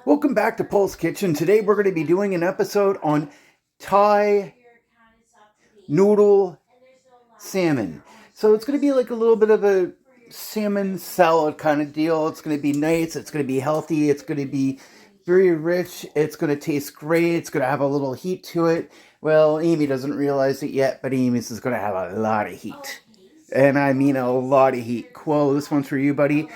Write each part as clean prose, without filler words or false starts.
Welcome back to Paul's Kitchen. Today we're going to be doing an episode on Thai noodle salmon. So it's going to be like a little bit of a salmon salad kind of deal. It's going to be nice. It's going to be healthy. It's going to be very rich. It's going to taste great. It's going to have a little heat to it. Well, Aimee doesn't realize it yet, but Aimee's is going to have a lot of heat. And I mean a lot of heat. Quo, this one's for you, buddy.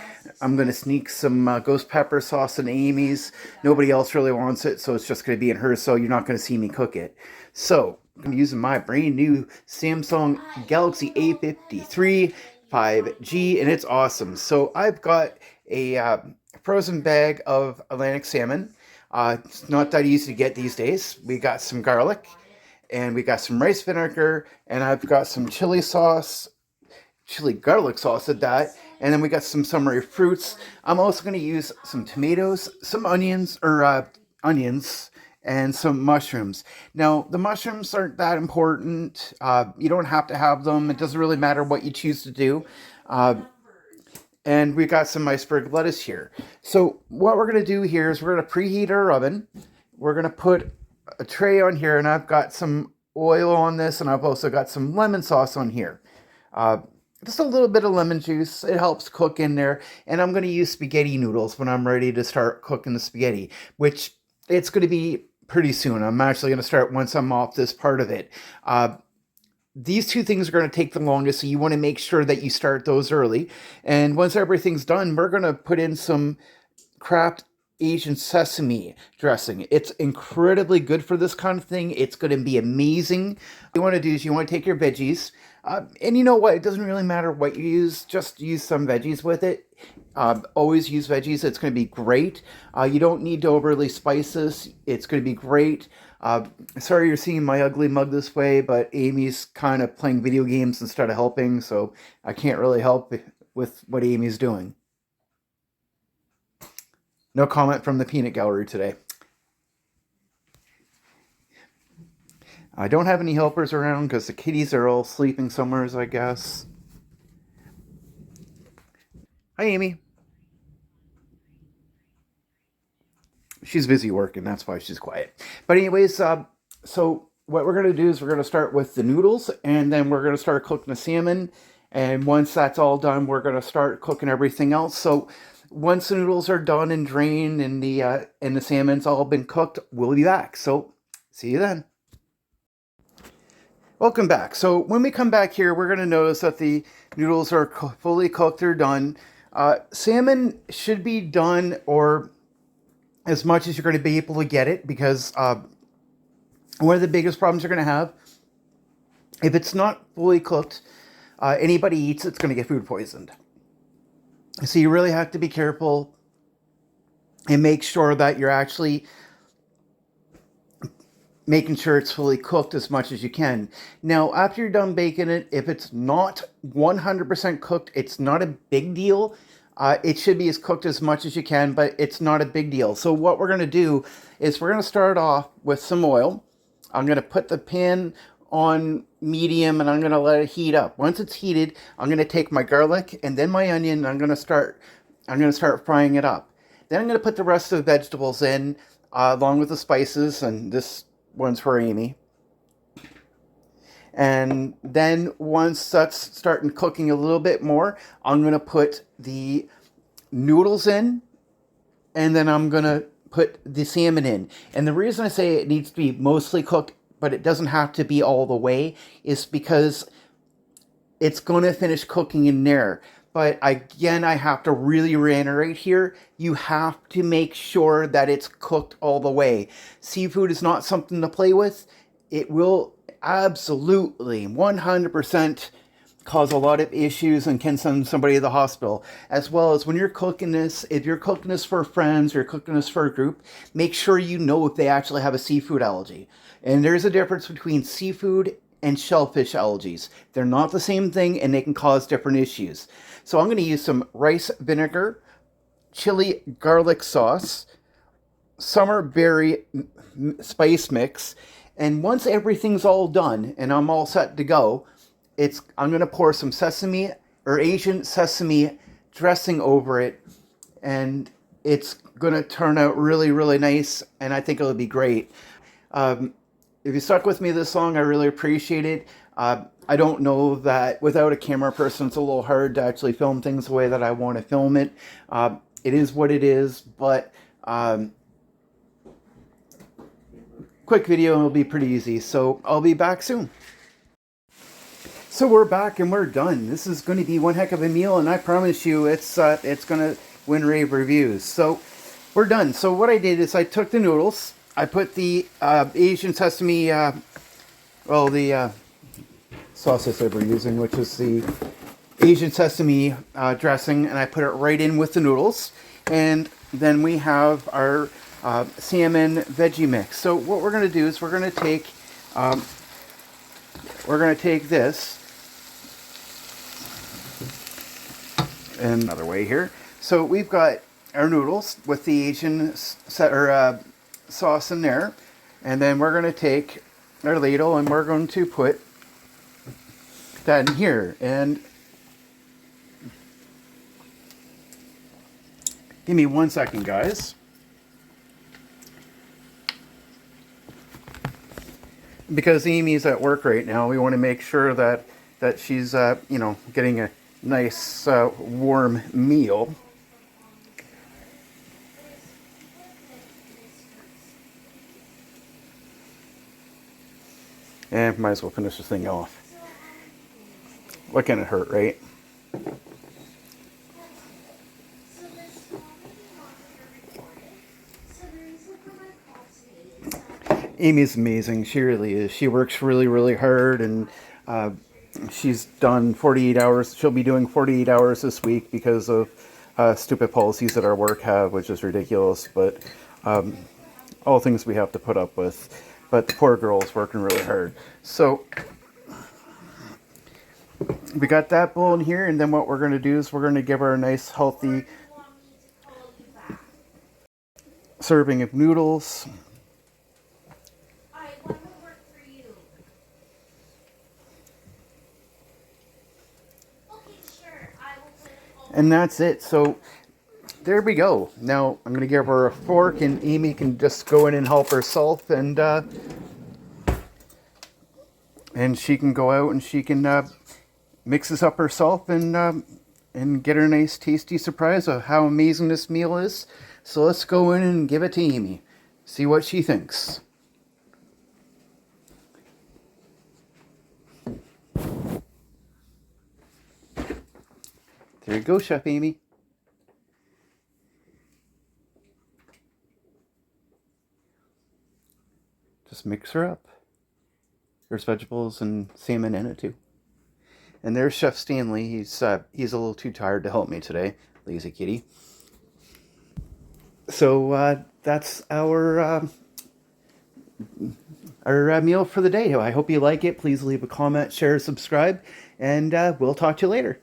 I'm going to sneak some ghost pepper sauce in Aimee's. Nobody else really wants it, so it's just going to be in hers, so you're not going to see me cook it. So, I'm using my brand new Samsung Galaxy A53 5G, and it's awesome. So, I've got a frozen bag of Atlantic salmon. It's not that easy to get these days. We got some garlic, and we got some rice vinegar, and I've got some chili garlic sauce at that, and then we got some summery fruits. I'm also going to use some tomatoes, some onions, and some mushrooms. Now, the mushrooms aren't that important. You don't have to have them. It doesn't really matter what you choose to do. And we got some iceberg lettuce here. So what we're going to do here is we're going to preheat our oven. We're going to put a tray on here, and I've got some oil on this, and I've also got some lemon sauce on here. Just a little bit of lemon juice. It helps cook in there. And I'm going to use spaghetti noodles when I'm ready to start cooking the spaghetti, which it's going to be pretty soon. I'm actually going to start once I'm off this part of it. These two things are going to take the longest, so you want to make sure that you start those early. And once everything's done, we're going to put in some Kraft Asian sesame dressing. It's incredibly good for this kind of thing. It's going to be amazing. What you want to do is you want to take your veggies, and you know what? It doesn't really matter what you use. Just use some veggies with it. Always use veggies. It's going to be great. You don't need to overly spice this. It's going to be great. Sorry you're seeing my ugly mug this way, but Aimee's kind of playing video games instead of helping, so I can't really help with what Aimee's doing. No comment from the peanut gallery today. I don't have any helpers around because the kitties are all sleeping somewhere, I guess. Hi, Aimee. She's busy working, that's why she's quiet. But anyways, so what we're going to do is we're going to start with the noodles, and then we're going to start cooking the salmon. And once that's all done, we're going to start cooking everything else. So once the noodles are done and drained and the salmon's all been cooked, we'll be back. So see you then. Welcome back. So when we come back here, we're going to notice that the noodles are fully cooked. They're done. Salmon should be done, or as much as you're going to be able to get it, because one of the biggest problems you're going to have, if it's not fully cooked, anybody eats it's going to get food poisoned. So you really have to be careful and make sure that you're actually making sure it's fully cooked as much as you can. Now, after you're done baking it, if it's not 100% cooked, it's not a big deal. It should be as cooked as much as you can, but it's not a big deal. So what we're going to do is we're going to start off with some oil. I'm going to put the pan on medium, and I'm going to let it heat up. Once it's heated, I'm going to take my garlic and then my onion, and I'm going to start frying it up. Then I'm going to put the rest of the vegetables in, along with the spices, and this one's for Aimee. And then once that's starting cooking a little bit more, I'm going to put the noodles in, and then I'm going to put the salmon in. And the reason I say it needs to be mostly cooked, but it doesn't have to be all the way, is because it's going to finish cooking in there. But again, I have to really reiterate here, you have to make sure that it's cooked all the way. Seafood is not something to play with. It will absolutely 100% cause a lot of issues and can send somebody to the hospital. As well as when you're cooking this, if you're cooking this for friends or you're cooking this for a group, make sure you know if they actually have a seafood allergy. And there's a difference between seafood and shellfish allergies. They're not the same thing, and they can cause different issues. So I'm going to use some rice vinegar, chili garlic sauce, summer berry spice mix, and once everything's all done and I'm all set to go, I'm going to pour some sesame or Asian sesame dressing over it, and it's going to turn out really, really nice, and I think it'll be great. If you stuck with me this long, I really appreciate it. I don't know that without a camera person, it's a little hard to actually film things the way that I want to film it. It is what it is, but quick video will be pretty easy. So I'll be back soon. So we're back and we're done. This is going to be one heck of a meal, and I promise you it's going to win rave reviews. So we're done. So what I did is I took the noodles, I put the Asian sesame, the sauce that we're using, which is the Asian sesame dressing, and I put it right in with the noodles. And then we have our salmon veggie mix. So what we're going to do is we're going to take this and another way here. So we've got our noodles with the Asian sauce in there, and then we're going to take our ladle and we're going to put that in here. And give me 1 second, guys. Because Aimee's at work right now, we want to make sure that she's getting a nice warm meal. And might as well finish this thing off. What can it hurt, right? Aimee's amazing. She really is. She works really, really hard, and she's done 48 hours. She'll be doing 48 hours this week because of stupid policies that our work have, which is ridiculous, but all things we have to put up with. But the poor girl's working really hard. So we got that bowl in here, and then what we're going to do is we're going to give her a nice, healthy serving of noodles. And that's it. So there we go. Now I'm going to give her a fork, and Aimee can just go in and help herself, and she can go out and she can mix this up herself and get her a nice tasty surprise of how amazing this meal is. So let's go in and give it to Aimee. See what she thinks. There you go, Chef Aimee. Just mix her up. There's vegetables and salmon in it too. And there's Chef Stanley. He's a little too tired to help me today. Lazy kitty. So that's our meal for the day. I hope you like it. Please leave a comment, share, subscribe, and we'll talk to you later.